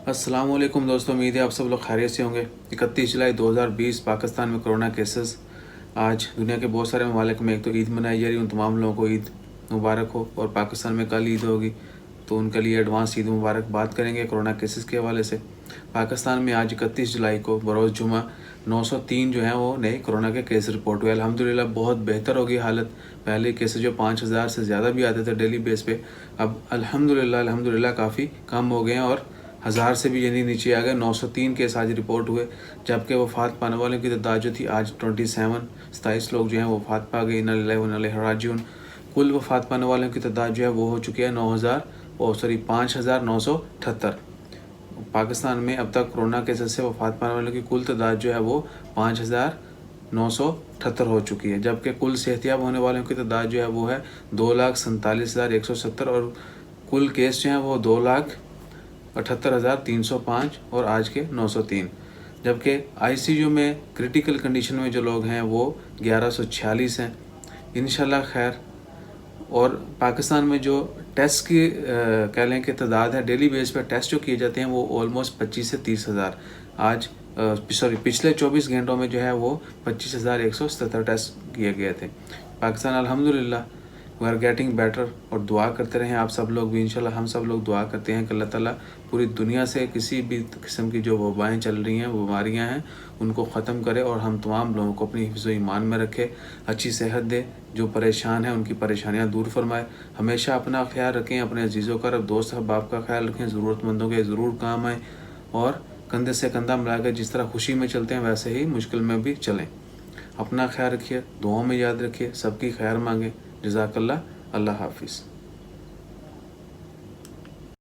अस्सलाम वालेकुम दोस्तों, उम्मीद है आप सब लोग खैरियत से होंगे। 31 जुलाई 2020 पाकिस्तान में कोरोना केसेस। आज दुनिया के बहुत सारे ममालिक में एक तो ईद मनाई जा रही है, उन तमाम लोगों को ईद मुबारक हो। और पाकिस्तान में कल ईद होगी तो उनके लिए एडवांस ईद मुबारक बात करेंगे कोरोना केसेस के हवाले से। पाकिस्तान में आज 31 जुलाई को बरोज़ जुमा 903 जो हैं वो नए कोरोना के केस रिपोर्ट हुए। अल्हम्दुलिल्लाह बहुत बेहतर हो गई हालत। पहले केसेस जो 5000 से ज़्यादा भी आते थे डेली बेस पे, अब अल्हम्दुलिल्लाह काफ़ी कम हो गए हैं और 1000 से भी यानी नीचे आ गए। 903 केस आज रिपोर्ट हुए, जबकि वफ़ात पाने वालों की तादाद जो थी आज 27 लोग जो हैं वो वफ़ात पा गए। इन्ना लिल्लाहि व इन्ना इलैहि राजिऊन। कुल वफ़ात पाने वालों की तादाद जो है वो हो चुकी है 5978। पाकिस्तान में अब तक कोरोना केसेस से वफ़ात पाने वालों की कुल तादाद जो है वो 5978 हो चुकी है, जबकि कुल सेहतियाब होने वालों की तादाद जो है वो है 2,47,170 और कुल केस जो हैं वो 2,78,305 और आज के 903। जबकि आईसीयू में क्रिटिकल कंडीशन में जो लोग हैं वो 1146 हैं, इंशाल्लाह खैर। और पाकिस्तान में जो टेस्ट की कह लें कि तादाद है, डेली बेस पर टेस्ट जो किए जाते हैं वो ऑलमोस्ट 25 से 30 हज़ार। आज पिछले 24 घंटों में जो है वो 25,177 टेस्ट किए गए थे। पाकिस्तान अल्हम्दुलिल्लाह वी आर गेटिंग बेटर। और दुआ करते रहें आप सब लोग भी, इंशाल्लाह हम सब लोग दुआ करते हैं कि अल्लाह ताला पूरी दुनिया से किसी भी किस्म की जो वबाएँ चल रही हैं, बीमारियाँ हैं, उनको ख़त्म करे और हम तमाम लोगों को अपनी हिफ्ज़ ईमान में रखे, अच्छी सेहत दे। जो परेशान हैं उनकी परेशानियाँ दूर फरमाए। हमेशा अपना ख्याल रखें, अपने अजीज़ों का, दोस्त अहबाब का ख्याल रखें, ज़रूरतमंदों के ज़रूर काम आएँ और कंधे से कंधा मिलाकर जिस तरह खुशी में चलते हैं वैसे ही मुश्किल में भी चलें। अपना ख्याल रखिए, दुआओं में याद रखिए, सबकी खैर मांगें। जज़ाकल्लाह। अल्लाह हाफ़िज़।